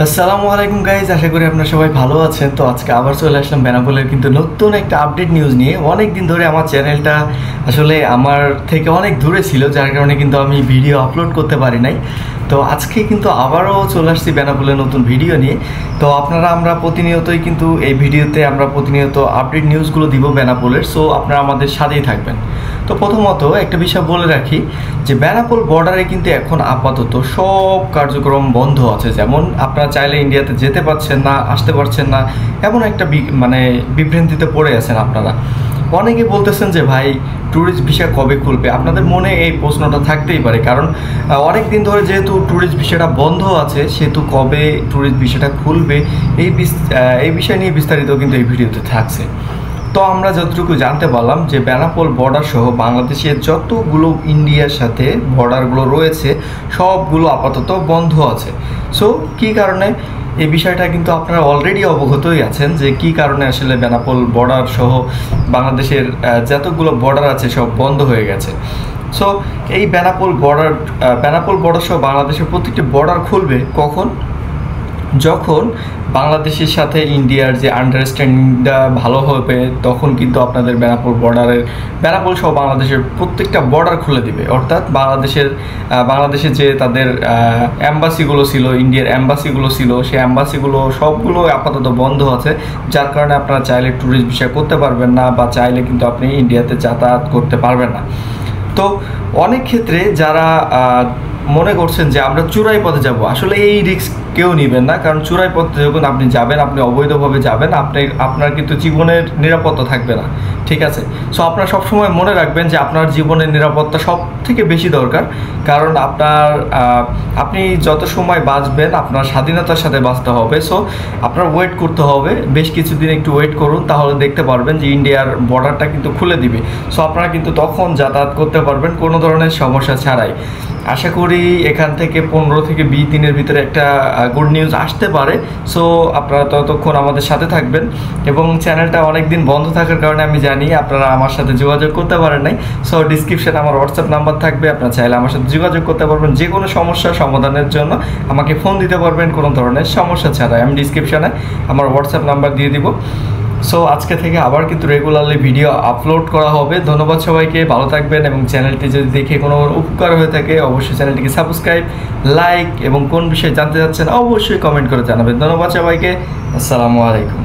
আসসালামু আলাইকুম গাইজ, আশা করি আপনারা সবাই ভালো আছেন। তো আজকে আবার চলে আসলাম বেনাপোলের কিন্তু নতুন একটা আপডেট নিউজ নিয়ে। অনেক দিন ধরে আমার চ্যানেলটা আসলে আমার থেকে অনেক দূরে ছিল, যার কারণে কিন্তু আমি ভিডিও আপলোড করতে পারি নাই। তো আজকে কিন্তু আবারও চলে আসছি বেনাপোলের নতুন ভিডিও নিয়ে। তো আমরা প্রতিনিয়তই কিন্তু এই ভিডিওতে আমরা প্রতিনিয়ত আপডেট নিউজগুলো দিব বেনাপোলের। সো আপনারা আমাদের সাথেই থাকবেন। তো প্রথমত একটা বিষয় বলে রাখি যে বেনাপোল বর্ডারে কিন্তু এখন আপাতত সব কার্যক্রম বন্ধ আছে। যেমন আপনারা চাইলে ইন্ডিয়াতে যেতে পারছেন না, আসতে পারছেন না, এমন একটা বিভ্রান্তিতে পড়ে আছেন আপনারা। অনেকে বলতেছেন যে ভাই ট্যুরিস্ট ভিসা কবে খুলবে। আপনাদের মনে এই প্রশ্নটা থাকতেই পারে, কারণ অনেক দিন ধরে যেহেতু ট্যুরিস্ট ভিসাটা বন্ধ আছে, সেহেতু কবে ট্যুরিস্ট ভিসাটা খুলবে এই বিষয় নিয়ে বিস্তারিত কিন্তু এই ভিডিওতে থাকছে। তো আমরা যতটুকু জানতে পারলাম যে বেনাপোল বর্ডার সহ বাংলাদেশের যতগুলো ইন্ডিয়ার সাথে বর্ডারগুলো রয়েছে সবগুলো আপাতত বন্ধ আছে। সো কী কারণে এই বিষয়টা কিন্তু আপনারা অলরেডি অবগতই আছেন যে কী কারণে আসলে বেনাপোল বর্ডার সহ বাংলাদেশের যতগুলো বর্ডার আছে সব বন্ধ হয়ে গেছে। সো এই বেনাপোল বর্ডার সহ বাংলাদেশের প্রত্যেকটি বর্ডার খুলবে কখন? যখন বাংলাদেশের সাথে ইন্ডিয়ার যে আন্ডারস্ট্যান্ডিংটা ভালো হবে, তখন কিন্তু আপনাদের বেনাপোল সহ বাংলাদেশের প্রত্যেকটা বর্ডার খুলে দিবে। অর্থাৎ বাংলাদেশে যে তাদের অ্যাম্বাসিগুলো ছিল, ইন্ডিয়ার অ্যাম্বাসিগুলো ছিল, সেই অ্যাম্বাসিগুলো সবগুলো আপাতত বন্ধ আছে, যার কারণে আপনারা চাইলে ট্যুরিস্ট ভিসা করতে পারবেন না, বা চাইলে কিন্তু আপনি ইন্ডিয়াতে যাতায়াত করতে পারবেন না। তো অনেক ক্ষেত্রে যারা মনে করছেন যে আমরা চূড়াই পথে যাব, আসলে এই রিস্ক কেউ নেবেন না। কারণ চূড়াই পথে যখন আপনি যাবেন, আপনি অবৈধভাবে যাবেন, আপনার কিন্তু জীবনের নিরাপত্তা থাকবে না, ঠিক আছে? সো আপনারা সবসময় মনে রাখবেন যে আপনার জীবনের নিরাপত্তা সব থেকে বেশি দরকার। কারণ আপনি যত সময় বাঁচবেন আপনার স্বাধীনতার সাথে বাঁচতে হবে। সো আপনার ওয়েট করতে হবে, বেশ কিছুদিন একটু ওয়েট করুন, তাহলে দেখতে পারবেন যে ইন্ডিয়ার বর্ডারটা কিন্তু খুলে দিবে। সো আপনারা কিন্তু তখন যাতায়াত করতে পারবেন কোনো ধরনের সমস্যা ছাড়াই। আশা করি এখান থেকে 15 থেকে 20 দিনের ভিতরে একটা গুড নিউজ আসতে পারে। সো আপনারা ততক্ষণ আমাদের সাথে থাকবেন। এবং চ্যানেলটা অনেক দিন বন্ধ থাকার কারণে আমি জানি আপনারা আমার সাথে যোগাযোগ করতে পারেন নাই। সো ডিসক্রিপশানে আমার হোয়াটসঅ্যাপ নাম্বার থাকবে, আপনারা চাইলে আমার সাথে যোগাযোগ করতে পারবেন। যে কোনো সমস্যা সমাধানের জন্য আমাকে ফোন দিতে পারবেন কোনো ধরনের সমস্যা ছাড়াই। আমি ডিসক্রিপশানে আমার হোয়াটসঅ্যাপ নাম্বার দিয়ে দিব। সো আজকে থেকে আবার কিন্তু রেগুলারলি ভিডিও আপলোড করা হবে। ধন্যবাদ সবাইকে, ভালো থাকবেন। এবং চ্যানেলটি যদি দেখে কোনো উপকার হয়ে থাকে অবশ্যই চ্যানেলটিকে সাবস্ক্রাইব, লাইক এবং কোন বিষয়ে জানতে চাচ্ছেন অবশ্যই কমেন্ট করে জানাবেন। ধন্যবাদ সবাইকে, আসসালামু আলাইকুম।